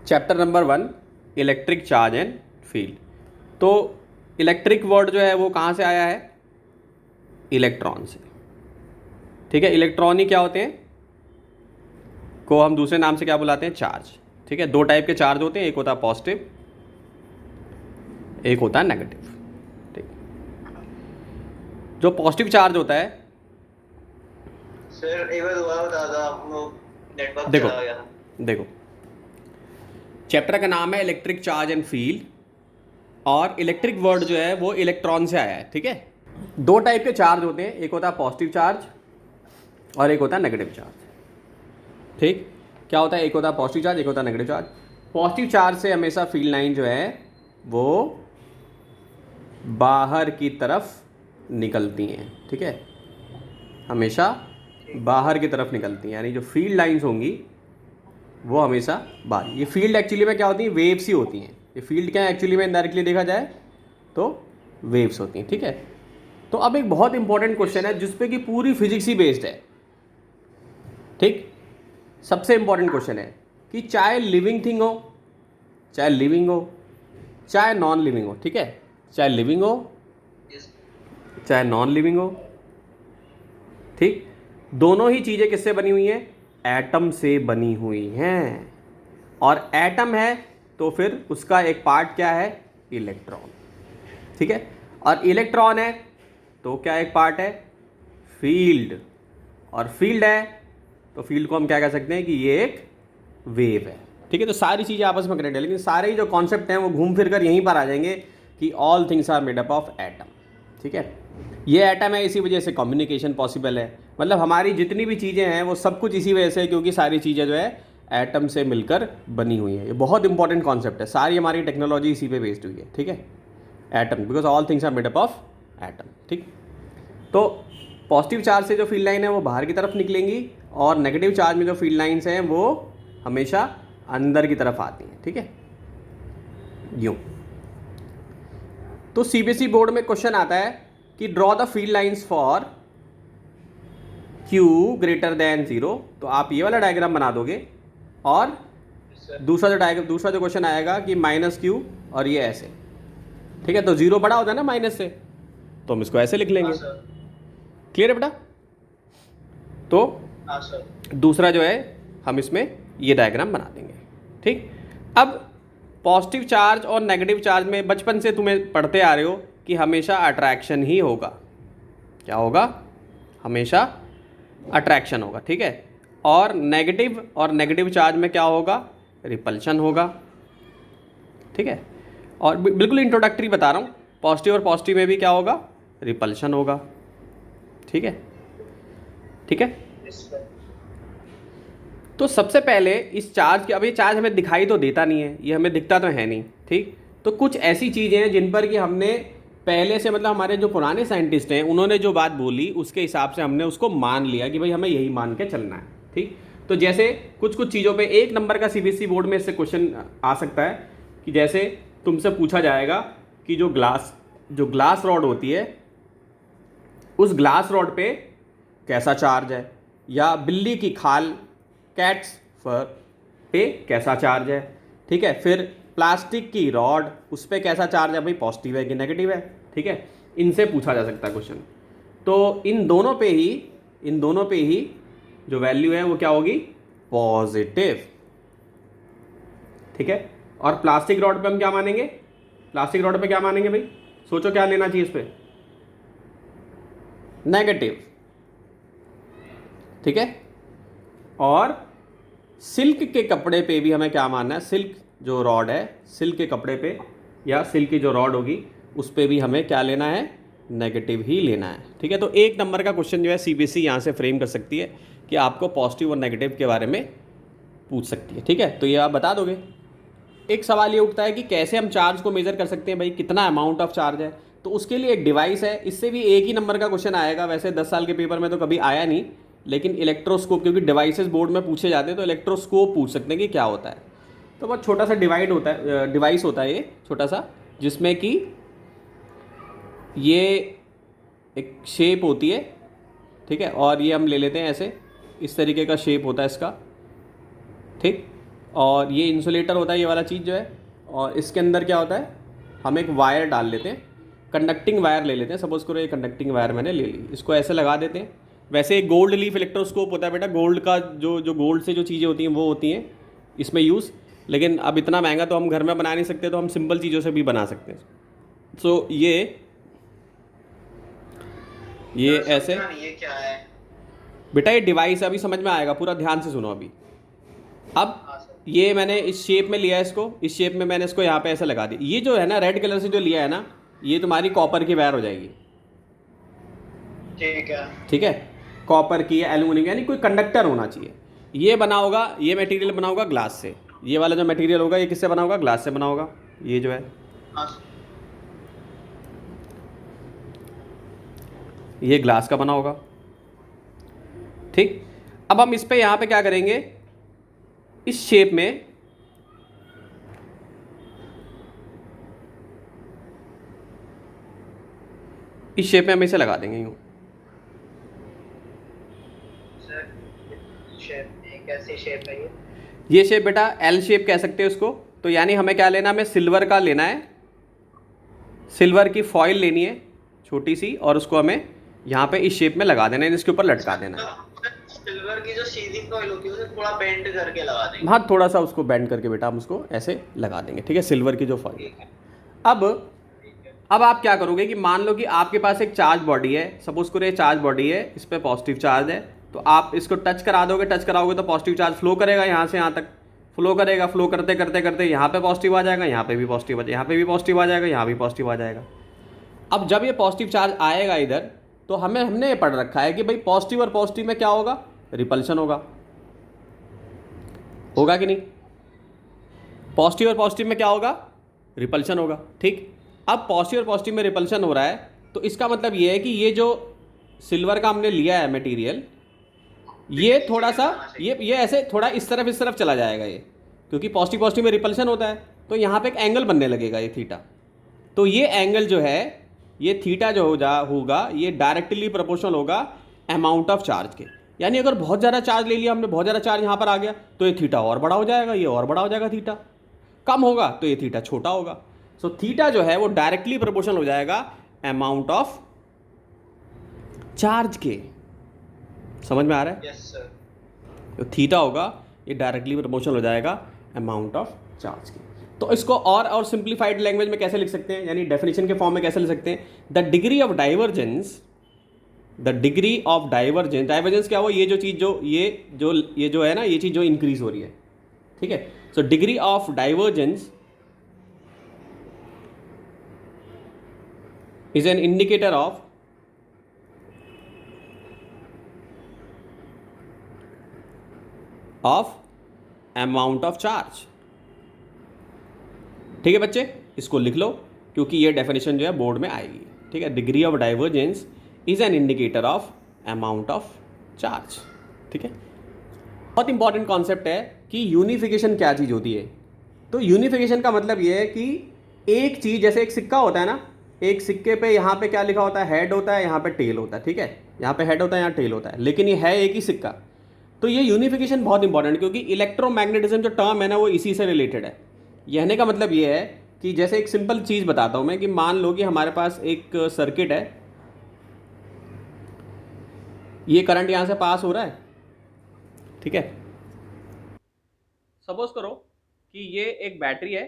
Chapter number 1 electric charge and field. तो electric word जो है वो कहाँ से आया है? इलेक्ट्रॉन से। ठीक है, इलेक्ट्रॉन ही क्या होते हैं, को हम दूसरे नाम से क्या बुलाते हैं? चार्ज। ठीक है, दो टाइप के चार्ज होते हैं, एक होता है पॉजिटिव, एक होता है नेगेटिव। ठीक, जो पॉजिटिव चार्ज होता है, सर एक बार दोबारा बता दो, आप लोग नेटवर्क देखो चला गया था। देखो चैप्टर का नाम है इलेक्ट्रिक चार्ज एंड फील्ड, और इलेक्ट्रिक वर्ड जो है वो इलेक्ट्रॉन से आया है। ठीक है, दो टाइप के चार्ज होते हैं, एक होता है पॉजिटिव चार्ज और एक होता है नेगेटिव चार्ज। ठीक, क्या होता है? एक होता है पॉजिटिव चार्ज, एक होता है नेगेटिव चार्ज। पॉजिटिव चार्ज से हमेशा फील्ड लाइन जो है वो बाहर की तरफ निकलती हैं। ठीक है, हमेशा बाहर की तरफ निकलती हैं, यानी जो फील्ड लाइंस होंगी वो हमेशा बाहर। ये फील्ड एक्चुअली में क्या होती है? वेव्स ही होती हैं। ये फील्ड क्या है एक्चुअली में? इनडायरेक्टली देखा जाए तो वेव्स होती हैं। ठीक है, तो अब एक बहुत इंपॉर्टेंट क्वेश्चन है जिस पे कि पूरी फिजिक्स ही बेस्ड है। ठीक, सबसे इंपॉर्टेंट क्वेश्चन है कि चाहे लिविंग थिंग हो, चाहे लिविंग हो, चाहे नॉन लिविंग हो। ठीक है, चाहे लिविंग हो चाहे नॉन लिविंग हो, ठीक, दोनों ही चीज़ें किससे बनी हुई हैं? एटम से बनी हुई हैं। और एटम है तो फिर उसका एक पार्ट क्या है? इलेक्ट्रॉन। ठीक है, और इलेक्ट्रॉन है तो क्या एक पार्ट है? फील्ड। और फील्ड है तो फील्ड को हम क्या कह सकते हैं कि ये एक वेव है। ठीक है, तो सारी चीज़ें आपस में कनेक्ट है, लेकिन सारे ही जो कॉन्सेप्ट हैं वो घूम फिर कर यहीं पर आ जाएंगे कि all things are made up of atom. ठीक है, ये एटम है, इसी वजह से कम्युनिकेशन पॉसिबल है। मतलब हमारी जितनी भी चीज़ें हैं वो सब कुछ इसी वजह से है, क्योंकि सारी चीज़ें जो है एटम से मिलकर बनी हुई है। ये बहुत इंपॉर्टेंट कॉन्सेप्ट है, सारी हमारी टेक्नोलॉजी इसी पे बेस्ड हुई है। ठीक है, atom, because all things are made up of atom. ठीक, तो पॉजिटिव चार्ज से जो फील्ड लाइन है वो बाहर की तरफ निकलेंगी, और नेगेटिव चार्ज में जो फील्ड लाइंस हैं वो हमेशा अंदर की तरफ आती हैं। ठीक है, यूँ। तो सीबीएसई बोर्ड में क्वेश्चन आता है कि draw the field lines for Q greater than 0। तो आप ये वाला डायग्राम बना दोगे, और दूसरा जो क्वेश्चन आएगा कि -Q और ये ऐसे। ठीक है, तो 0 बड़ा होता है ना माइनस से, तो हम इसको ऐसे लिख लेंगे। क्लियर है बेटा? तो दूसरा जो है हम इसमें ये डायग्राम बना देंगे। ठीक, अब पॉजिटिव चार्ज और नेगेटिव चार्ज में बचपन से तुम्हें पढ़ते आ रहे हो कि हमेशा अट्रैक्शन ही होगा। क्या होगा? हमेशा अट्रैक्शन होगा। ठीक है, और नेगेटिव चार्ज में क्या होगा? रिपल्शन होगा। ठीक है, और बिल्कुल इंट्रोडक्टरी बता रहा हूँ, पॉजिटिव और पॉजिटिव में भी क्या होगा? रिपल्शन होगा। ठीक है, ठीक है। तो सबसे पहले इस चार्ज की, अब ये चार्ज हमें दिखाई तो देता नहीं है, ये हमें दिखता तो है नहीं। ठीक, तो कुछ ऐसी चीज़ें हैं जिन पर कि हमने पहले से, मतलब हमारे जो पुराने साइंटिस्ट हैं उन्होंने जो बात बोली उसके हिसाब से हमने उसको मान लिया कि भाई हमें यही मान के चलना है। ठीक, तो जैसे कुछ चीज़ों पे 1 नंबर का सीबीएसई बोर्ड में इससे क्वेश्चन आ सकता है कि जैसे तुमसे पूछा जाएगा कि जो ग्लास रॉड होती है, उस ग्लास रॉड पे कैसा चार्ज है, या बिल्ली की खाल, कैट्स फर पे कैसा चार्ज है। ठीक है, फिर प्लास्टिक की रॉड, उस पर कैसा चार्ज है, भाई पॉजिटिव है कि नेगेटिव है। ठीक है, इनसे पूछा जा सकता है क्वेश्चन। तो इन दोनों पे ही जो वैल्यू है वो क्या होगी? पॉजिटिव। ठीक है, और प्लास्टिक रॉड पे हम क्या मानेंगे? प्लास्टिक रॉड पे क्या मानेंगे भाई? सोचो क्या लेना चाहिए इस पे? नेगेटिव। ठीक है, और सिल्क के कपड़े पे भी हमें क्या मानना है? सिल्क जो रॉड है, सिल्क के कपड़े पे या सिल्क की जो रॉड होगी उस पे भी हमें क्या लेना है? नेगेटिव ही लेना है। ठीक है, तो 1 नंबर का क्वेश्चन जो है सीबीएसई यहाँ से फ्रेम कर सकती है कि आपको पॉजिटिव और नेगेटिव के बारे में पूछ सकती है। ठीक है, तो ये आप बता दोगे। एक सवाल ये उठता है कि कैसे हम चार्ज को मेज़र कर सकते हैं, भाई कितना अमाउंट ऑफ चार्ज है। तो उसके लिए एक डिवाइस है, इससे भी 1 ही नंबर का क्वेश्चन आएगा। वैसे 10 साल के पेपर में तो कभी आया नहीं, लेकिन इलेक्ट्रोस्कोप, क्योंकि डिवाइसेस बोर्ड में पूछे जाते हैं तो इलेक्ट्रोस्कोप पूछ सकते हैं कि क्या होता है। तो बहुत छोटा सा डिवाइस होता है ये, छोटा सा, जिसमें कि ये एक शेप होती है। ठीक है, और ये हम ले लेते हैं ऐसे, इस तरीके का शेप होता है इसका। ठीक, और ये इंसुलेटर होता है ये वाला चीज़ जो है, और इसके अंदर क्या होता है, हम एक वायर डाल लेते हैं, कंडक्टिंग वायर ले लेते हैं। सपोज़ करो ये कंडक्टिंग वायर मैंने ले ली, इसको ऐसे लगा देते हैं। वैसे एक गोल्ड लीफ इलेक्ट्रोस्कोप होता है बेटा, गोल्ड का जो गोल्ड से जो चीज़ें होती हैं वो होती हैं इसमें यूज़, लेकिन अब इतना महंगा तो हम घर में बना नहीं सकते, तो हम सिंपल चीज़ों से भी बना सकते हैं। सो ये ऐसे समझा नहीं ये क्या है। बेटा, ये डिवाइस अभी समझ में आएगा, पूरा ध्यान से सुनो अभी। अब हाँ सर। ये मैंने इस शेप में लिया है इसको, इस शेप में मैंने इसको यहाँ पे ऐसे लगा दी। ये जो है ना रेड कलर से जो लिया है ना, ये तुम्हारी कॉपर की वायर हो जाएगी। ठीक है। ठीक है, कॉपर की या एल्यूमिनियम, यानी कोई कंडक्टर होना चाहिए। ये बना होगा, ये मटेरियल बना होगा ग्लास से। ये वाला जो मटेरियल होगा ये किससे बना होगा, ग्लास से बना होगा। ये जो है हाँ सर। ये ग्लास का बना होगा। ठीक, अब हम इस पे यहाँ पे क्या करेंगे, इस शेप में हम इसे लगा देंगे यूँ। सर शेप कैसी शेप है ये? ये शेप बेटा एल शेप कह सकते हैं उसको। तो यानी हमें क्या लेना, हमें सिल्वर का लेना है, सिल्वर की फॉइल लेनी है छोटी सी, और उसको हमें यहाँ पे इस शेप में लगा देना है, इसके ऊपर लटका देना है। सिल्वर की जो सीधी कॉइल होती है उसे थोड़ा बेंड करके लगा देंगे। हाँ, थोड़ा सा उसको बेंड करके बेटा हम उसको ऐसे लगा देंगे। ठीक है, सिल्वर की जो फॉइल। ठीक है। अब ठीक है। अब आप क्या करोगे कि मान लो कि आपके पास एक चार्ज बॉडी है, सपोज करो ये चार्ज बॉडी है, इस पर पॉजिटिव चार्ज है, तो आप इसको टच करा दोगे, टच कराओगे तो पॉजिटिव चार्ज फ्लो करेगा, यहाँ से यहाँ तक फ्लो करेगा, फ्लो करते करते करते यहाँ पे पॉजिटिव आ जाएगा, यहाँ पे भी पॉजिटिव आ जाएगा, यहाँ पे भी पॉजिटिव आ जाएगा, यहाँ भी पॉजिटिव आ जाएगा। अब जब ये पॉजिटिव चार्ज आएगा इधर, तो हमने ये पढ़ रखा है कि भाई पॉजिटिव और पॉजिटिव में क्या होगा, रिपल्शन होगा कि नहीं। पॉजिटिव और पॉजिटिव में क्या होगा, रिपल्शन होगा। ठीक, अब पॉजिटिव और पॉजिटिव में रिपल्शन हो रहा है, तो इसका मतलब ये है कि ये जो सिल्वर का हमने लिया है मटेरियल, ये थोड़ा सा ये ऐसे थोड़ा इस तरफ चला जाएगा ये, क्योंकि पॉजिटिव पॉजिटिव में रिपल्शन होता है, तो यहाँ पे एक एंगल बनने लगेगा ये थीटा। तो ये एंगल जो है, ये थीटा जो होगा ये डायरेक्टली प्रोपोर्शनल होगा अमाउंट ऑफ चार्ज के। यानी अगर बहुत ज़्यादा चार्ज ले लिया हमने, बहुत ज़्यादा चार्ज यहाँ पर आ गया, तो ये थीटा और बड़ा हो जाएगा, ये और बड़ा हो जाएगा। थीटा कम होगा तो ये थीटा छोटा होगा। सो थीटा जो है वो डायरेक्टली प्रोपोर्शनल हो जाएगा अमाउंट ऑफ चार्ज के। समझ में आ रहा है? Yes sir. जो थीटा होगा ये डायरेक्टली प्रोपोर्शनल हो जाएगा अमाउंट ऑफ चार्ज की। तो इसको और सिंप्लीफाइड लैंग्वेज में कैसे लिख सकते हैं, यानी डेफिनेशन के फॉर्म में कैसे लिख सकते हैं, the degree of divergence, divergence क्या हुआ, ये जो चीज़ ये जो है ना, ये चीज़ जो इंक्रीज हो रही है। ठीक है, so degree of divergence is an indicator of amount of charge. ठीक है बच्चे, इसको लिख लो, क्योंकि ये डेफिनेशन जो है बोर्ड में आएगी। ठीक है, degree of divergence is an indicator of amount of charge. ठीक है, बहुत इंपॉर्टेंट कॉन्सेप्ट है कि यूनिफिकेशन क्या चीज़ होती है। तो यूनिफिकेशन का मतलब ये है कि एक चीज़, जैसे एक सिक्का होता है ना, एक सिक्के पे यहाँ पे क्या लिखा होता है, हेड होता है, यहाँ पे टेल होता है। ठीक है, यहाँ पे हेड होता है, यहाँ टेल होता है, लेकिन ये है एक ही सिक्का। तो ये यूनिफिकेशन बहुत इंपॉर्टेंट है, क्योंकि इलेक्ट्रोमैग्नेटिज्म जो टर्म है ना वो इसी से रिलेटेड है। कहने का मतलब ये है कि जैसे एक सिंपल चीज़ बताता हूँ मैं, कि मान लो कि हमारे पास एक सर्किट है, ये करंट यहाँ से पास हो रहा है। ठीक है, सपोज करो कि ये एक बैटरी है।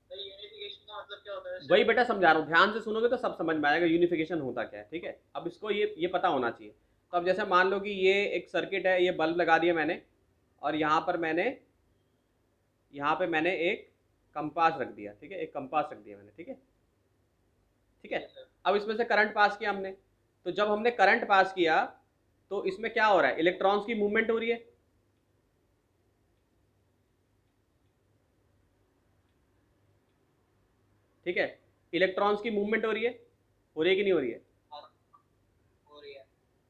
यूनिफिकेशन का मतलब क्या होता है? वही बेटा समझा रहा हूँ, ध्यान से सुनोगे तो सब समझ में आएगा यूनिफिकेशन होता क्या है। ठीक है, अब इसको ये पता होना चाहिए। तो अब जैसे मान लो कि ये एक सर्किट है, ये बल्ब लगा दिया मैंने, और यहाँ पे मैंने एक कंपास रख दिया। ठीक है, एक कंपास रख दिया मैंने। ठीक है, ठीक है, अब इसमें से करंट पास किया हमने। तो जब हमने करंट पास किया तो इसमें क्या हो रहा है, इलेक्ट्रॉन्स की मूवमेंट हो रही है। ठीक है, इलेक्ट्रॉन्स की मूवमेंट हो रही है कि नहीं हो रही है? हो रही है।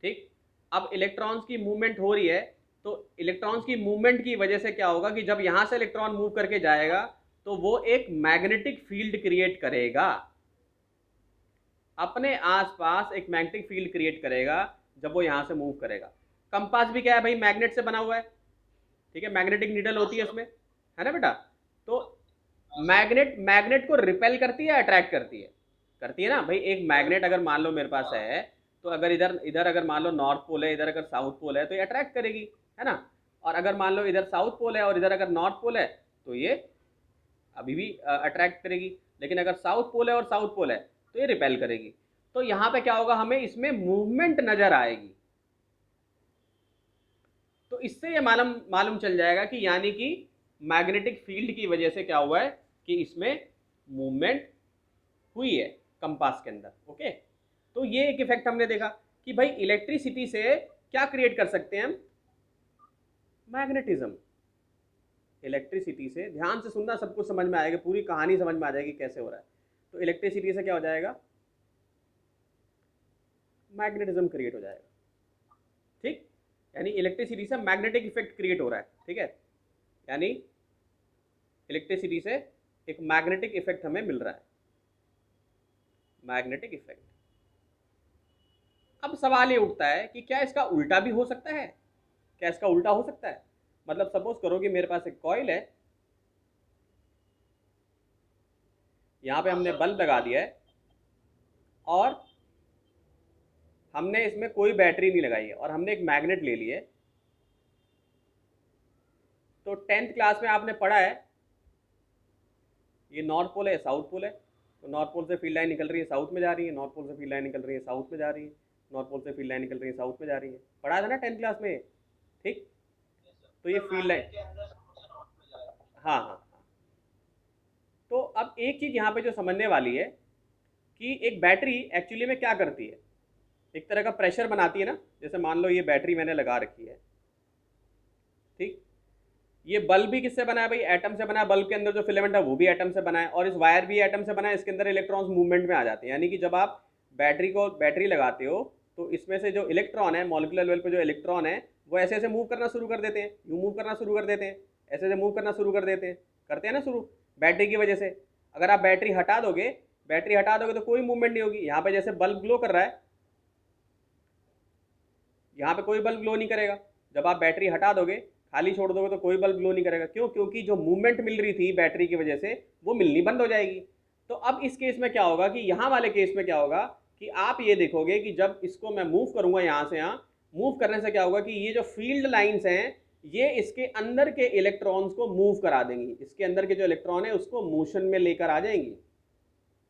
ठीक, अब इलेक्ट्रॉन्स की मूवमेंट हो रही है, तो इलेक्ट्रॉन्स की मूवमेंट की वजह से क्या होगा कि जब यहां से इलेक्ट्रॉन मूव करके जाएगा तो वो एक मैग्नेटिक फील्ड क्रिएट करेगा, अपने आसपास एक मैग्नेटिक फील्ड क्रिएट करेगा जब वो यहां से मूव करेगा। कंपास भी क्या है भाई, मैग्नेट से बना हुआ है। ठीक है, मैग्नेटिक नीडल होती है इसमें, है ना बेटा। तो मैग्नेट को रिपेल करती है, अट्रैक्ट करती है, करती है ना भाई। एक मैग्नेट अगर मान लो मेरे पास है, तो अगर इधर इधर अगर मान लो नॉर्थ पोल है, इधर अगर साउथ पोल है, तो ये अट्रैक्ट करेगी, है ना। और अगर मान लो इधर साउथ पोल है और इधर अगर नॉर्थ पोल है, तो ये अभी भी अट्रैक्ट करेगी। लेकिन अगर साउथ पोल है और साउथ पोल है, तो ये रिपेल करेगी। तो यहाँ पे क्या होगा, हमें इसमें मूवमेंट नजर आएगी। तो इससे ये मालूम मालूम चल जाएगा कि यानी कि मैग्नेटिक फील्ड की वजह से क्या हुआ है कि इसमें मूवमेंट हुई है कंपास के अंदर। ओके, तो ये एक इफेक्ट हमने देखा कि भाई इलेक्ट्रिसिटी से क्या क्रिएट कर सकते हैं हम, मैग्नेटिज्म। इलेक्ट्रिसिटी से, ध्यान से सुनना, सब कुछ समझ में आएगा, पूरी कहानी समझ में आ जाएगी कैसे हो रहा है। तो इलेक्ट्रिसिटी से क्या हो जाएगा, मैग्नेटिज्म क्रिएट हो जाएगा। ठीक, यानी इलेक्ट्रिसिटी से मैग्नेटिक इफेक्ट क्रिएट हो रहा है। ठीक है, यानी इलेक्ट्रिसिटी से एक मैग्नेटिक इफेक्ट हमें मिल रहा है, मैग्नेटिक इफेक्ट। अब सवाल ये उठता है कि क्या इसका उल्टा भी हो सकता है, क्या इसका उल्टा हो सकता है। मतलब सपोज करो कि मेरे पास एक कॉइल है, यहाँ पे हमने बल्ब लगा दिया है और हमने इसमें कोई बैटरी नहीं लगाई है और हमने एक मैग्नेट ले लिया है। तो 10th क्लास में आपने पढ़ा है ये नॉर्थ पोल है, साउथ पोल है। तो नॉर्थ पोल से फील्ड लाइन निकल रही है, साउथ में जा रही है, नॉर्थ पोल से फील्ड लाइन निकल रही है, साउथ में जा रही है, नॉर्थ पोल से फील्ड लाइन निकल रही है, साउथ में जा रही है। पढ़ा था ना 10th क्लास में। ठीक, तो ये फील्ड लाइन, हाँ हाँ हाँ। तो अब एक चीज़ यहाँ पे जो समझने वाली है कि एक बैटरी एक्चुअली में क्या करती है, एक तरह का प्रेशर बनाती है ना। जैसे मान लो ये बैटरी मैंने लगा रखी है, ठीक, ये बल्ब भी किससे बना है भाई, एटम से बना है। बल्ब के अंदर जो फिलामेंट है वो भी एटम से बना है, और इस वायर भी एटम से बना है। इसके अंदर इलेक्ट्रॉन्स मूवमेंट में आ जाते हैं। यानी कि जब आप बैटरी लगाते हो, तो इसमें से जो इलेक्ट्रॉन है, मॉलिक्यूलर लेवल पे जो इलेक्ट्रॉन है, वो ऐसे ऐसे मूव करना शुरू कर देते हैं, यूँ मूव करना शुरू कर देते हैं, ऐसे ऐसे मूव करना शुरू कर देते हैं, करते हैं ना शुरू, बैटरी की वजह से। अगर आप बैटरी हटा दोगे तो कोई मूवमेंट नहीं होगी। यहाँ पे जैसे बल्ब ग्लो कर रहा है, यहाँ पे कोई बल्ब ग्लो नहीं करेगा। जब आप बैटरी हटा दोगे, खाली छोड़ दोगे, तो कोई बल्ब ग्लो नहीं करेगा। क्यों? क्योंकि जो मूवमेंट मिल रही थी बैटरी की वजह से, वो मिलनी बंद हो जाएगी। तो अब इस केस में क्या होगा कि यहाँ वाले केस में क्या होगा कि आप ये देखोगे कि जब इसको मैं मूव करूंगा यहाँ से यहाँ, मूव करने से क्या होगा कि ये जो फील्ड लाइन्स हैं, ये इसके अंदर के इलेक्ट्रॉन्स को मूव करा देंगी। इसके अंदर के जो इलेक्ट्रॉन है उसको मोशन में लेकर आ जाएंगी,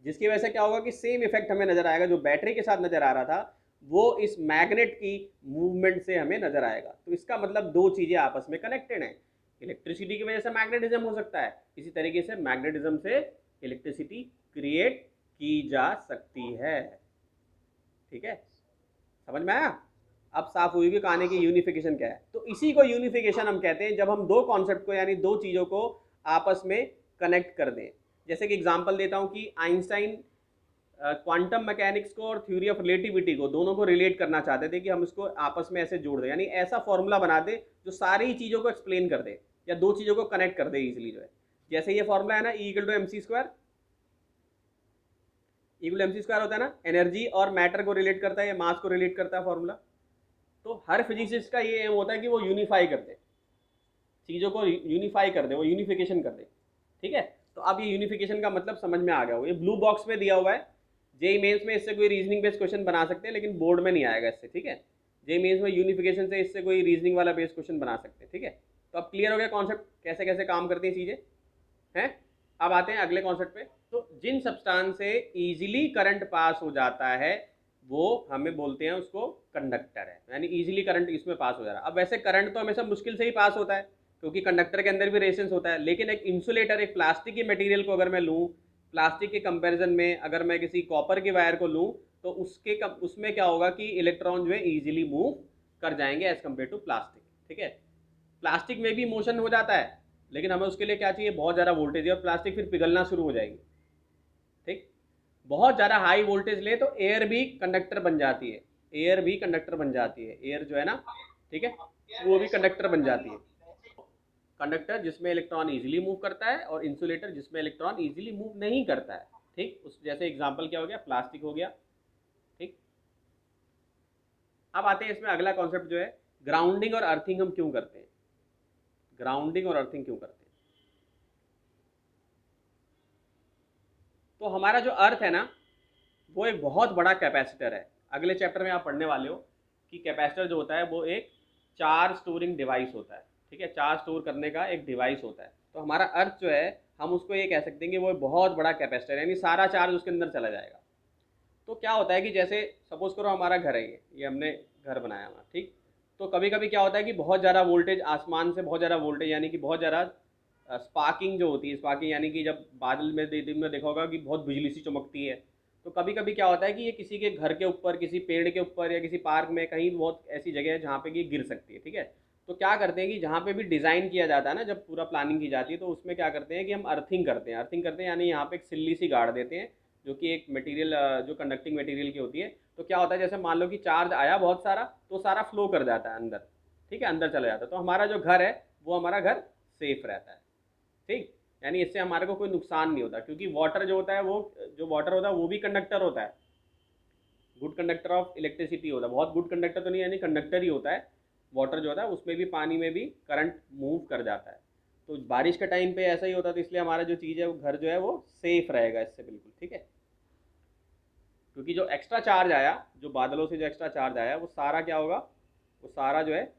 जिसकी वजह से क्या होगा कि सेम इफेक्ट हमें नजर आएगा जो बैटरी के साथ नजर आ रहा था, वो इस मैग्नेट की मूवमेंट से हमें नजर आएगा। तो इसका मतलब दो चीजें आपस में कनेक्टेड हैं। इलेक्ट्रिसिटी की वजह से मैग्नेटिज्म हो सकता है, इसी तरीके से मैग्नेटिज्म से इलेक्ट्रिसिटी क्रिएट की जा सकती है। ठीक है, समझ में आया? अब साफ हुई कि कहानी की यूनिफिकेशन क्या है। तो इसी को यूनिफिकेशन हम कहते हैं, जब हम दो कॉन्सेप्ट को यानी दो चीज़ों को आपस में कनेक्ट कर दें। जैसे कि एग्जांपल देता हूं कि आइंस्टाइन क्वांटम मैकेनिक्स को और थ्योरी ऑफ रिलेटिविटी को, दोनों को रिलेट करना चाहते थे कि हम इसको आपस में ऐसे जोड़ दें, यानी ऐसा फॉर्मूला बना दे जो सारी चीज़ों को एक्सप्लेन कर दे या दो चीज़ों को कनेक्ट कर दे इजीली, जो है। जैसे ये फॉर्मूला है ना, E equal to M C square, equal M C square होता है ना, एनर्जी और मैटर को रिलेट करता है या मास को रिलेट करता है फॉर्मूला। तो हर फिजिसिस्ट का ये एम होता है कि वो यूनिफाई कर दे चीज़ों को, यूनिफाई कर दे, वो यूनिफिकेशन कर दे। ठीक है, तो अब ये यूनिफिकेशन का मतलब समझ में आ गया हो। ये ब्लू बॉक्स में दिया हुआ है, जेई मेंस में इससे कोई रीजनिंग बेस्ड क्वेश्चन बना सकते हैं, लेकिन बोर्ड में नहीं आएगा इससे। ठीक है, जेई मेंस में यूनिफिकेशन से इससे कोई रीजनिंग वाला बेस्ड क्वेश्चन बना सकते हैं। ठीक है, तो अब क्लियर हो गया कॉन्सेप्ट कैसे कैसे काम करती हैं चीज़ें, हैं। अब आते हैं अगले कॉन्सेप्ट पे। तो जिन सब्सटेंस से इजीली करंट पास हो जाता है, वो हमें बोलते हैं उसको कंडक्टर है, यानी इजीली करंट इसमें पास हो जा रहा है। अब वैसे करंट तो हमेशा मुश्किल से ही पास होता है, क्योंकि कंडक्टर के अंदर भी रेजिस्टेंस होता है। लेकिन एक इंसुलेटर, एक प्लास्टिक के मटेरियल को अगर मैं लूँ, प्लास्टिक के कंपैरिजन में अगर मैं किसी कॉपर के वायर को लूँ, तो उसमें क्या होगा कि इलेक्ट्रॉन जो है ईजिली मूव कर जाएंगे एज कम्पेयर टू प्लास्टिक। ठीक है, प्लास्टिक में भी मोशन हो जाता है, लेकिन हमें उसके लिए क्या चाहिए, बहुत ज़्यादा वोल्टेज, और प्लास्टिक फिर पिघलना शुरू हो जाएगी। ठीक, बहुत ज़्यादा हाई वोल्टेज ले तो एयर भी कंडक्टर बन जाती है, एयर भी कंडक्टर बन जाती है, एयर जो है ना, ठीक है, वो भी कंडक्टर बन जाती है। कंडक्टर जिसमें इलेक्ट्रॉन इजीली मूव करता है, और इंसुलेटर जिसमें इलेक्ट्रॉन इजीली मूव नहीं करता है। ठीक, उस जैसे एग्जांपल क्या हो गया, प्लास्टिक हो गया। ठीक, अब आते हैं इसमें अगला कॉन्सेप्ट जो है, ग्राउंडिंग और अर्थिंग हम क्यों करते हैं। ग्राउंडिंग और अर्थिंग क्यों करते हैं? तो हमारा जो अर्थ है ना, वो एक बहुत बड़ा कैपेसिटर है। अगले चैप्टर में आप पढ़ने वाले हो कि कैपेसिटर जो होता है वो एक चार्ज स्टोरिंग डिवाइस होता है, ठीक है, चार्ज स्टोर करने का एक डिवाइस होता है। तो हमारा अर्थ जो है, हम उसको ये कह सकते हैं कि वो एक बहुत बड़ा कैपेसिटर है, यानी सारा चार्ज उसके अंदर चला जाएगा। तो क्या होता है कि जैसे सपोज करो हमारा घर है, ये हमने घर बनाया हुआ, ठीक। तो कभी कभी क्या होता है कि बहुत ज़्यादा वोल्टेज, आसमान से बहुत ज़्यादा वोल्टेज, यानी कि बहुत ज़्यादा स्पार्किंग जो होती है, स्पार्किंग यानी कि जब बादल में दिन में देखा होगा कि बहुत बिजली सी चमकती है। तो कभी कभी क्या होता है कि ये किसी के घर के ऊपर, किसी पेड़ के ऊपर, या किसी पार्क में कहीं बहुत ऐसी जगह है जहाँ पे कि गिर सकती है, ठीक है। तो क्या करते हैं कि जहाँ पे भी डिज़ाइन किया जाता है ना, जब पूरा प्लानिंग की जाती है, तो उसमें क्या करते हैं कि हम अर्थिंग करते हैं। अर्थिंग करते हैं यानी यहाँ पे एक सिल्ली सी गाड़ देते हैं, जो कि एक मटेरियल, जो कंडक्टिंग मटेरियल की होती है। तो क्या होता है, जैसे मान लो कि चार्ज आया बहुत सारा, तो सारा फ्लो कर जाता है अंदर, ठीक है, अंदर चला जाता है। तो हमारा जो घर है वो हमारा घर सेफ रहता है, ठीक। यानी इससे हमारे को कोई नुकसान नहीं होता, क्योंकि वाटर जो होता है, वो जो वाटर होता है वो भी कंडक्टर होता है, गुड कंडक्टर ऑफ इलेक्ट्रिसिटी होता है। बहुत गुड कंडक्टर तो नहीं, यानी कंडक्टर ही होता है। वाटर जो होता है उसमें भी, पानी में भी करंट मूव कर जाता है। तो बारिश के टाइम पे ऐसा ही होता है। तो इसलिए हमारा जो चीज़ है, वो घर जो है वो सेफ रहेगा इससे, बिल्कुल, ठीक है। क्योंकि जो एक्स्ट्रा चार्ज आया, जो बादलों से जो एक्स्ट्रा चार्ज आया, वो सारा क्या होगा, वो सारा जो है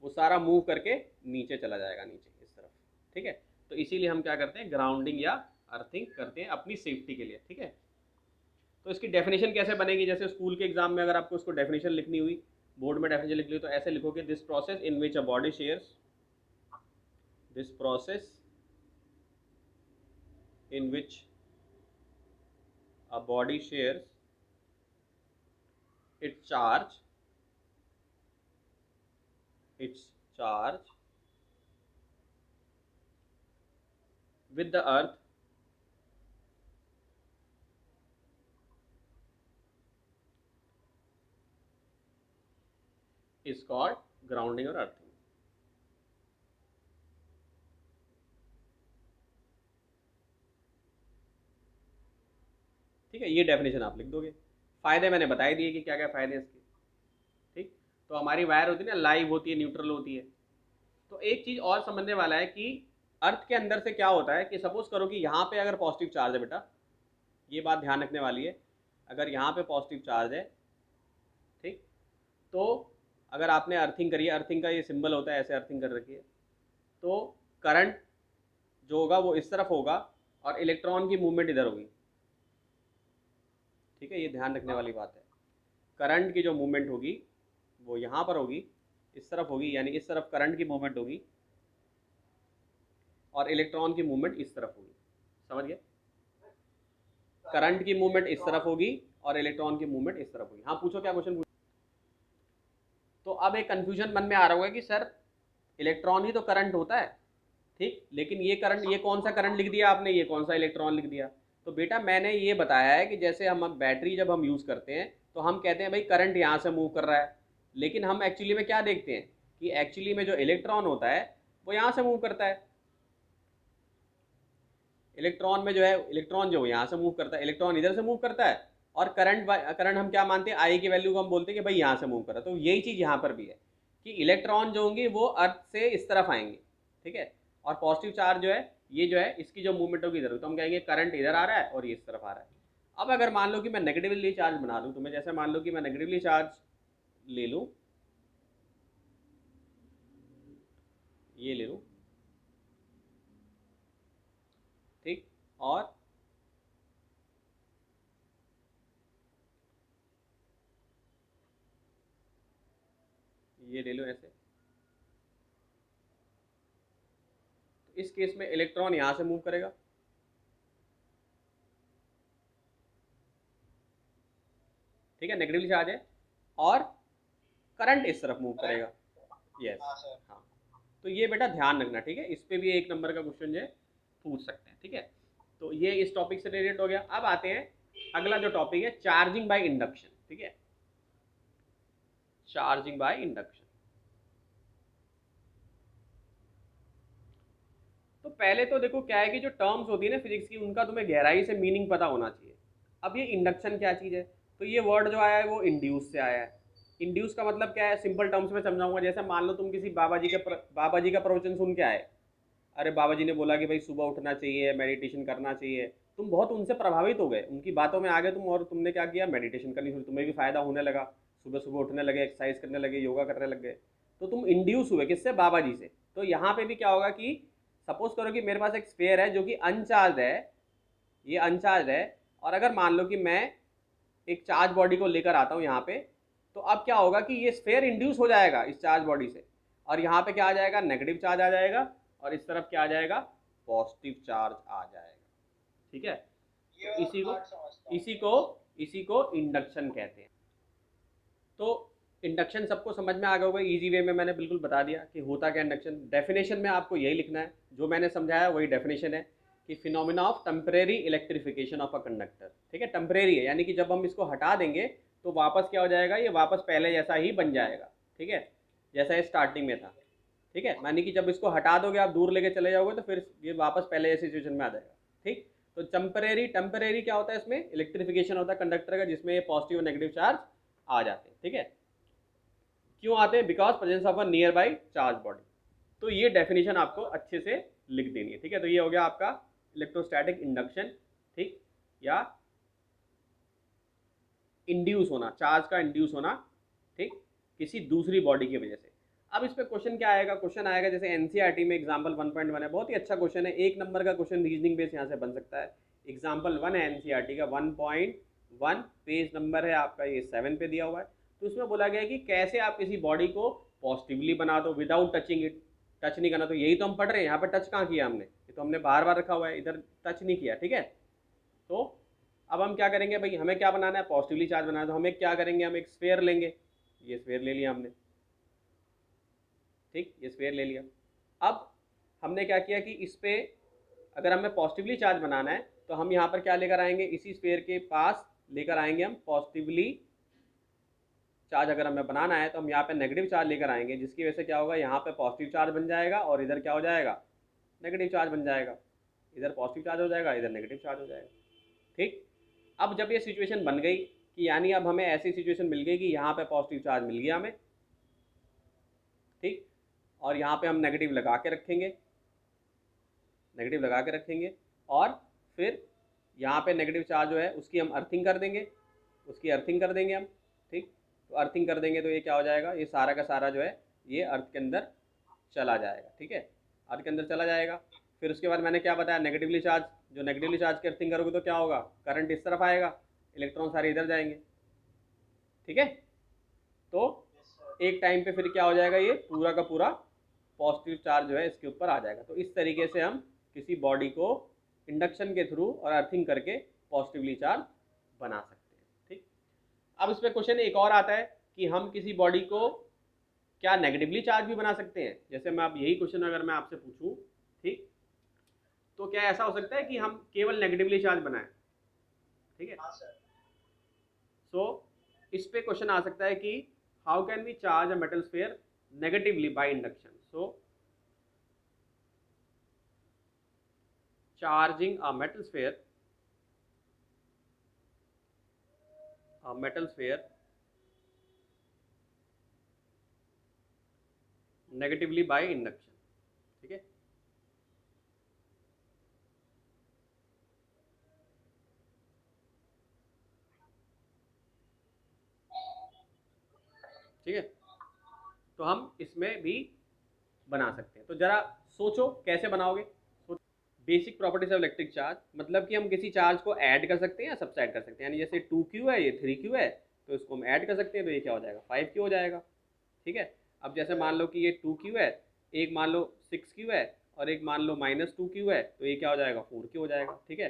वो सारा मूव करके नीचे चला जाएगा, नीचे इस तरफ, ठीक है। तो इसीलिए हम क्या करते हैं, ग्राउंडिंग या अर्थिंग करते हैं अपनी सेफ्टी के लिए, ठीक है। तो इसकी डेफिनेशन कैसे बनेगी, जैसे स्कूल के एग्जाम में अगर आपको इसको डेफिनेशन लिखनी हुई, बोर्ड में डेफिनेशन लिखनी हुई, तो ऐसे लिखोगे, this process in which a body shares, this process in which a body shares its charge its charge with the earth is called grounding और earthing। ठीक है, ये डेफिनेशन आप लिख दोगे। फायदे मैंने बताई दिए कि क्या क्या फायदे हैं इसके, ठीक। तो हमारी वायर होती है ना, लाइव होती है, न्यूट्रल होती है। तो एक चीज़ और समझने वाला है कि अर्थ के अंदर से क्या होता है कि सपोज करो कि यहाँ पे अगर पॉजिटिव चार्ज है बेटा, ये बात ध्यान रखने वाली है, अगर यहाँ पे पॉजिटिव चार्ज है, ठीक, तो अगर आपने अर्थिंग करी है, अर्थिंग का ये सिंबल होता है, ऐसे अर्थिंग कर रखी है, तो करंट जो होगा वो इस तरफ होगा और इलेक्ट्रॉन की मूवमेंट इधर होगी, ठीक है। ये ध्यान रखने वाली बात है। करंट की जो मूवमेंट होगी वो यहाँ पर होगी, इस तरफ होगी, यानी इस तरफ करंट की मूवमेंट होगी, और इलेक्ट्रॉन की मूवमेंट इस तरफ होगी। समझ गए? करंट की मूवमेंट इस तरफ होगी और इलेक्ट्रॉन की मूवमेंट इस तरफ होगी। हाँ, पूछो, क्या क्वेश्चन पूछो। तो अब एक कंफ्यूजन मन में आ रहा होगा कि सर इलेक्ट्रॉन ही तो करंट होता है, ठीक, लेकिन ये करंट, ये कौन सा करंट लिख दिया आपने, ये कौन सा इलेक्ट्रॉन लिख दिया। तो बेटा मैंने ये बताया है कि जैसे हम अब बैटरी जब हम यूज़ करते हैं, तो हम कहते हैं भाई करंट यहाँ से मूव कर रहा है, लेकिन हम एक्चुअली में क्या देखते हैं कि एक्चुअली में जो इलेक्ट्रॉन होता है वो यहाँ से मूव करता है। इलेक्ट्रॉन में जो है, इलेक्ट्रॉन जो यहाँ से मूव करता है, इलेक्ट्रॉन इधर से मूव करता है, और करंट, करंट हम क्या मानते हैं, आई की वैल्यू को हम बोलते हैं कि भाई यहाँ से मूव कर रहा है। तो यही चीज़ यहाँ पर भी है कि इलेक्ट्रॉन जो होंगे वो अर्थ से इस तरफ आएंगे, ठीक है, और पॉजिटिव चार्ज जो है, ये जो है इसकी जो मूवमेंट होगी इधर, तो हम कहेंगे करंट इधर आ रहा है और ये इस तरफ आ रहा है। अब अगर मान लो कि मैं नेगेटिवली चार्ज बना दूँ, तो मैं जैसे मान लो कि मैं नेगेटिवली चार्ज ले लूँ, ये ले लूँ, ठीक, और ये ले लो ऐसे, तो इस केस में इलेक्ट्रॉन यहाँ से मूव करेगा, ठीक है, नेगेटिवली चार्ज है, और करंट इस तरफ मूव करेगा। यस, हाँ। तो ये बेटा ध्यान रखना, ठीक है, इस पे भी एक नंबर का क्वेश्चन जो है पूछ सकते हैं, ठीक है। तो ये इस टॉपिक से रिलेटेड हो गया। अब आते हैं अगला जो टॉपिक है, चार्जिंग बाय इंडक्शन, ठीक है, चार्जिंग बाय इंडक्शन। तो पहले तो देखो क्या है कि जो टर्म्स होती है ना फिजिक्स की, उनका तुम्हें गहराई से मीनिंग पता होना चाहिए। अब ये इंडक्शन क्या चीज़ है, तो ये वर्ड जो आया है वो इंड्यूस से आया है, इंड्यूस का मतलब क्या है, सिंपल टर्म्स में समझाऊंगा। जैसे मान लो तुम किसी बाबा जी का प्रवचन सुन के आए, अरे बाबा जी ने बोला कि भाई सुबह उठना चाहिए, मेडिटेशन करना चाहिए, तुम बहुत उनसे प्रभावित हो गए, उनकी बातों में आ गए तुम, और तुमने क्या किया, मेडिटेशन करनी शुरू, तुम्हें भी फायदा होने लगा, सुबह सुबह उठने लगे, एक्सरसाइज करने लगे, योगा करने लग गए, तो तुम इंड्यूस हुए किससे, बाबा जी से। तो यहाँ पे भी क्या होगा कि सपोज करो कि मेरे पास एक स्फेयर है जो कि अनचार्ज है, ये अनचार्ज है, और अगर मान लो कि मैं एक चार्ज बॉडी को लेकर आता हूँ यहाँ पे, तो अब क्या होगा कि ये स्फेयर इंड्यूस हो जाएगा इस चार्ज बॉडी से, और यहाँ पे क्या आ जाएगा, नेगेटिव चार्ज आ जाएगा, और इस तरफ क्या आ जाएगा, पॉजिटिव चार्ज आ जाएगा। ठीक है, ये तो इसी को पार्ट समझता हूँ। इसी को इसी को इंडक्शन कहते हैं। तो इंडक्शन सबको समझ में आ गया होगा, इजी वे में मैंने बिल्कुल बता दिया कि होता क्या इंडक्शन। डेफिनेशन में आपको यही लिखना है, जो मैंने समझाया वही डेफिनेशन है कि phenomena of temporary electrification of a conductor. ठीक है, टेम्परेरी है, यानी कि जब हम इसको हटा देंगे तो वापस क्या हो जाएगा, ये वापस पहले जैसा ही बन जाएगा। ठीक है, जैसा ये स्टार्टिंग में था। ठीक है, यानी कि जब इसको हटा दोगे, आप दूर लेके चले जाओगे, तो फिर ये वापस पहले जैसी सिचुएशन में आ जाएगा। ठीक, तो टेम्परेरी क्या होता है, इसमें इलेक्ट्रिफिकेशन होता है कंडक्टर का, जिसमें ये पॉजिटिव और नेगेटिव चार्ज आ जाते हैं। ठीक है, क्यों आते हैं, because presence of a near by charge body. तो ये डेफिनेशन आपको अच्छे से लिख देनी है। ठीक है, तो ये हो गया आपका इलेक्ट्रोस्टैटिक इंडक्शन। ठीक, या इंड्यूस होना, चार्ज का इंड्यूस होना, ठीक, किसी दूसरी बॉडी की वजह से। अब इस पे क्वेश्चन क्या आएगा, क्वेश्चन आएगा जैसे एनसीईआरटी में एग्जांपल 1.1 है, बहुत ही अच्छा क्वेश्चन है, 1 नंबर का क्वेश्चन रीजनिंग बेस यहाँ से बन सकता है। एग्जाम्पल 1 है एनसीईआरटी का, 1.1, पेज नंबर है आपका ये 7 पे दिया हुआ है। तो उसमें बोला गया है कि कैसे आप किसी बॉडी को पॉजिटिवली बना दो विदाउट टचिंग इट। टच नहीं करना, तो यही तो हम पढ़ रहे हैं, यहाँ पर टच कहाँ किया हमने, ये तो हमने बार बार रखा हुआ है, इधर टच नहीं किया। ठीक है, तो अब हम क्या करेंगे भाई, हमें क्या बनाना है, पॉजिटिवली चार्ज बनाना है, तो हमें क्या करेंगे, हम एक स्फेयर लेंगे, ये स्फेयर ले लिया हमने। ठीक, ये स्फेयर ले लिया। अब हमने क्या किया कि इस पे अगर हमें पॉजिटिवली चार्ज बनाना है, तो हम यहाँ पर क्या लेकर आएंगे, इसी स्फेयर के पास लेकर आएंगे हम पॉजिटिवली चार्ज। अगर हमें बनाना है तो हम यहाँ पे नेगेटिव चार्ज लेकर आएंगे, जिसकी वजह से क्या होगा, यहाँ पे पॉजिटिव चार्ज बन जाएगा, और इधर क्या हो जाएगा, नेगेटिव चार्ज बन जाएगा। इधर पॉजिटिव चार्ज हो जाएगा, इधर नेगेटिव चार्ज हो जाएगा। ठीक, अब जब ये सिचुएशन बन गई कि यानी अब हमें ऐसी सिचुएशन मिल गई कि यहाँ पे पॉजिटिव चार्ज मिल गया हमें, ठीक, और यहाँ पे हम नेगेटिव लगा के रखेंगे, नेगेटिव लगा के रखेंगे, और फिर यहाँ पे नेगेटिव चार्ज जो है उसकी हम अर्थिंग कर देंगे, उसकी अर्थिंग कर देंगे हम। ठीक, तो अर्थिंग कर देंगे तो ये क्या हो जाएगा, ये सारा का सारा जो है ये अर्थ के अंदर चला जाएगा। ठीक है, अर्थ के अंदर चला जाएगा। फिर उसके बाद मैंने क्या बताया, नेगेटिवली चार्ज, जो नेगेटिवली चार्ज की अर्थिंग करोगे तो क्या होगा, करंट इस तरफ आएगा, इलेक्ट्रॉन सारे इधर जाएंगे। ठीक है, तो एक टाइम पे फिर क्या हो जाएगा, ये पूरा का पूरा पॉजिटिव चार्ज जो है इसके ऊपर आ जाएगा। तो इस तरीके से हम किसी बॉडी को इंडक्शन के थ्रू और अर्थिंग करके पॉजिटिवली चार्ज बना सकते हैं। ठीक, अब इस पर क्वेश्चन एक और आता है कि हम किसी बॉडी को क्या नेगेटिवली चार्ज भी बना सकते हैं। जैसे मैं आप यही क्वेश्चन अगर मैं आपसे पूछूं, ठीक, तो क्या ऐसा हो सकता है कि हम केवल नेगेटिवली चार्ज बनाएं। ठीक है, सो इस पे क्वेश्चन आ सकता है कि how can we charge a metal sphere negatively by induction. So charging a metal sphere negatively by induction. ठीक है, ठीक है, तो हम इसमें भी बना सकते हैं। तो जरा सोचो कैसे बनाओगे। Basic properties of electric charge, मतलब कि हम किसी चार्ज को ऐड कर सकते हैं या सबट्रैक्ट कर सकते हैं, यानी जैसे 2Q है, ये 3Q है, तो इसको हम ऐड कर सकते हैं, तो ये क्या हो जाएगा, 5Q हो जाएगा। ठीक है, अब जैसे मान लो कि ये 2Q है, एक मान लो 6Q है, और एक मान लो -2Q है, तो ये क्या हो जाएगा, 4Q हो जाएगा। ठीक है,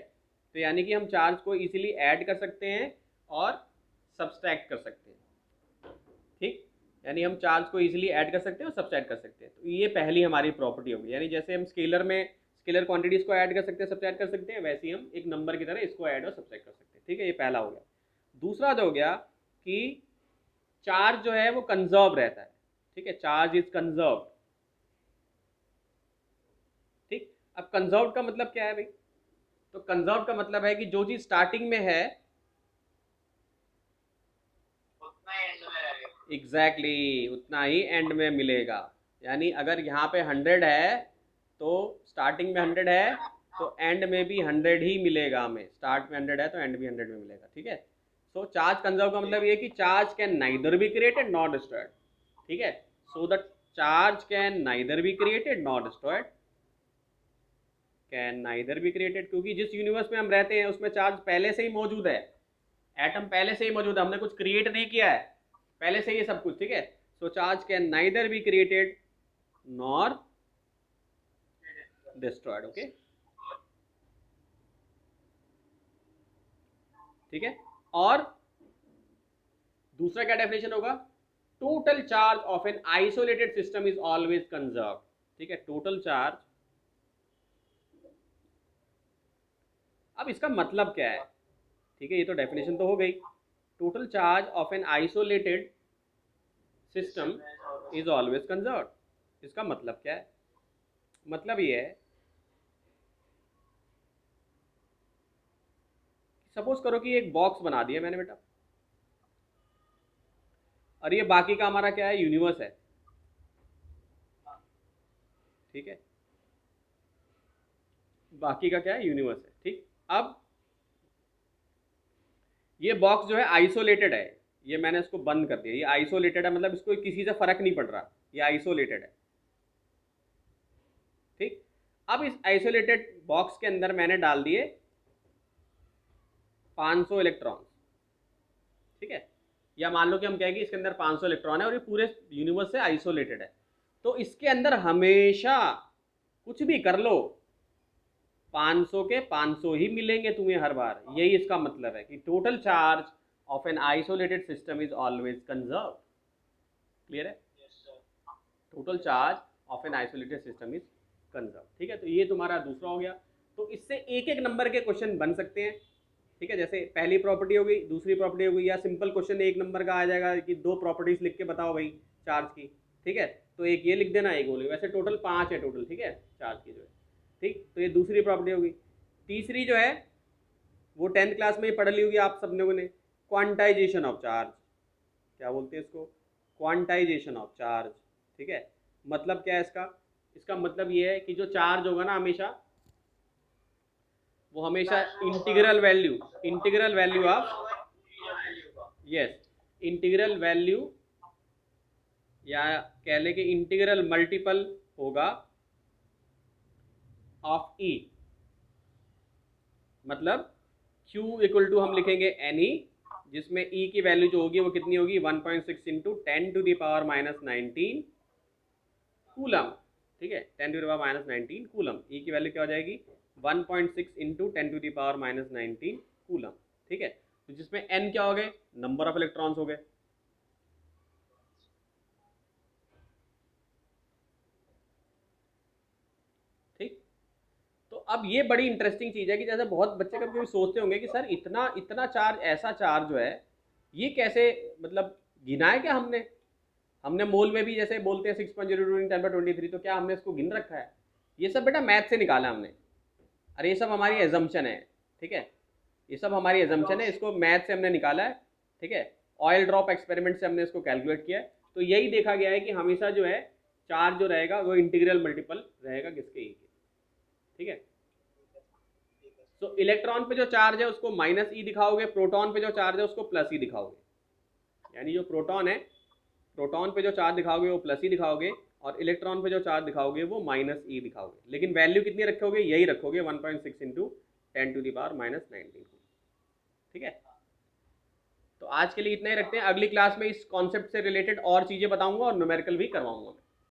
तो यानी कि हम चार्ज को इजीली ऐड कर सकते हैं और सब्सट्रैक्ट कर सकते हैं। ठीक, यानी हम चार्ज को इजीली ऐड कर सकते हैं और सब्सट्रैक्ट कर सकते हैं। तो ये पहली हमारी प्रॉपर्टी होगी, यानी जैसे हम स्केलर में स्केलर क्वांटिटीज को ऐड कर सकते हैं, सब्सट्रैक्ट कर सकते हैं, वैसे ही हम एक नंबर की तरह इसको ऐड और सब्सट्रैक्ट कर सकते हैं। ठीक है, ये पहला हो गया। दूसरा जो हो गया कि चार्ज जो है वो कंजर्व रहता है। ठीक है, चार्ज इज कंजर्व। ठीक, अब कंजर्व का मतलब क्या है भाई, तो कंजर्व का मतलब है कि जो चीज स्टार्टिंग में है, उतना एंड में रहेगा। एग्जैक्टली उतना ही एंड में मिलेगा। यानी अगर यहाँ पे 100 है तो स्टार्टिंग में 100 है तो एंड में भी 100 ही मिलेगा हमें। स्टार्ट में 100 है तो एंड भी 100 में मिलेगा, ठीक है। सो चार्ज कंजर्व का मतलब ये कि charge can neither be created not destroyed, ठीक है। So the charge can neither be created not destroyed, can neither be created, क्योंकि जिस यूनिवर्स में हम रहते हैं उसमें चार्ज पहले से ही मौजूद है, एटम पहले से ही मौजूद है, हमने कुछ क्रिएट नहीं किया है, पहले से ही सब कुछ, ठीक है। So charge can neither be created nor destroyed, okay, ठीक है। और दूसरा क्या डेफिनेशन होगा, total charge of an isolated system is always conserve, ठीक है। टोटल चार्ज, अब इसका मतलब क्या है, ठीक है, ये तो डेफिनेशन तो हो गई। Total charge of an isolated system is always conserve, इसका मतलब क्या है, मतलब ये है, सपोज करो कि एक बॉक्स बना दिया मैंने बेटा, और ये बाकी का हमारा क्या है, यूनिवर्स है, ठीक है, बाकी का क्या है, यूनिवर्स है, ठीक। अब ये बॉक्स जो है आइसोलेटेड है, ये मैंने इसको बंद कर दिया, ये आइसोलेटेड है, मतलब इसको किसी से फर्क नहीं पड़ रहा, ये आइसोलेटेड है, ठीक। अब इस आइसोलेटेड बॉक्स के अंदर मैंने डाल दिए 500 इलेक्ट्रॉन, ठीक है, या मान लो कि हम कहें कि इसके अंदर 500 इलेक्ट्रॉन है और ये पूरे यूनिवर्स से आइसोलेटेड है, तो इसके अंदर हमेशा कुछ भी कर लो 500 के 500 ही मिलेंगे तुम्हें हर बार, यही इसका मतलब है कि total charge of an isolated system is always conserve, clear है, total charge of an isolated system is conserve, ठीक है। तो ये तुम्हारा दूसरा हो गया। तो इससे एक एक नंबर के क्वेश्चन बन सकते हैं, ठीक है, जैसे पहली प्रॉपर्टी हो गई, दूसरी प्रॉपर्टी हो गई, या सिंपल क्वेश्चन एक नंबर का आ जाएगा कि 2 प्रॉपर्टीज लिख के बताओ भाई चार्ज की, ठीक है, तो एक ये लिख देना, एक वो लिख, वैसे टोटल 5 है टोटल, ठीक है, चार्ज की जो है, ठीक। तो ये दूसरी प्रॉपर्टी होगी। तीसरी जो है वो 10th क्लास में ही पढ़ ली होगी आप सब लोगों ने, क्वांटाइजेशन ऑफ चार्ज, क्या बोलते हैं इसको, क्वांटाइजेशन ऑफ चार्ज, ठीक है। मतलब क्या है इसका, इसका मतलब ये है कि जो चार्ज होगा ना हमेशा, वो हमेशा integral value of, yes, integral value या कह ले कि इंटीग्रल मल्टीपल होगा ऑफ ई, मतलब Q इक्वल टू हम लिखेंगे एन ई, जिसमें E की वैल्यू जो होगी वो कितनी होगी, 1.6 इंटू 10⁻⁻19 कूलम, ठीक है, 10⁻⁻19 कूलम, E की वैल्यू क्या हो जाएगी, 1.6 इंटू 10⁻⁻19 कूलम, ठीक है। तो जिसमें N क्या हो गए, नंबर ऑफ इलेक्ट्रॉन्स हो गए, ठीक। तो अब ये बड़ी इंटरेस्टिंग चीज़ है कि जैसे बहुत बच्चे कभी कभी सोचते होंगे कि सर इतना इतना चार्ज, ऐसा चार्ज जो है ये कैसे, मतलब गिना है क्या हमने, हमने मोल में भी जैसे बोलते हैं 6.02 × 10⁻23, तो क्या हमने इसको गिन रखा है, ये सब बेटा मैथ से निकाला हमने, अरे ये सब हमारी एजम्पशन है, ठीक है, ये सब हमारी एजम्पशन है, इसको मैथ से हमने निकाला है, ठीक है, ऑयल ड्रॉप एक्सपेरिमेंट से हमने इसको कैलकुलेट किया है। तो यही देखा गया है कि हमेशा जो है चार्ज जो रहेगा वो इंटीग्रल मल्टीपल रहेगा किसके, ई के, ठीक है। तो इलेक्ट्रॉन पे जो चार्ज है उसको माइनस ई दिखाओगे, प्रोटॉन पे जो चार्ज है उसको प्लस ई दिखाओगे, यानी जो प्रोटॉन है, प्रोटॉन पे जो चार्ज दिखाओगे वो प्लस ई दिखाओगे, और इलेक्ट्रॉन पे जो चार्ज दिखाओगे वो माइनस ई दिखाओगे, लेकिन वैल्यू कितनी रखोगे, यही रखोगे 1.6 इंटू 10⁻⁻19, ठीक है। तो आज के लिए इतना ही रखते हैं, अगली क्लास में इस कॉन्सेप्ट से रिलेटेड और चीज़ें बताऊंगा और न्यूमेरिकल भी करवाऊंगा।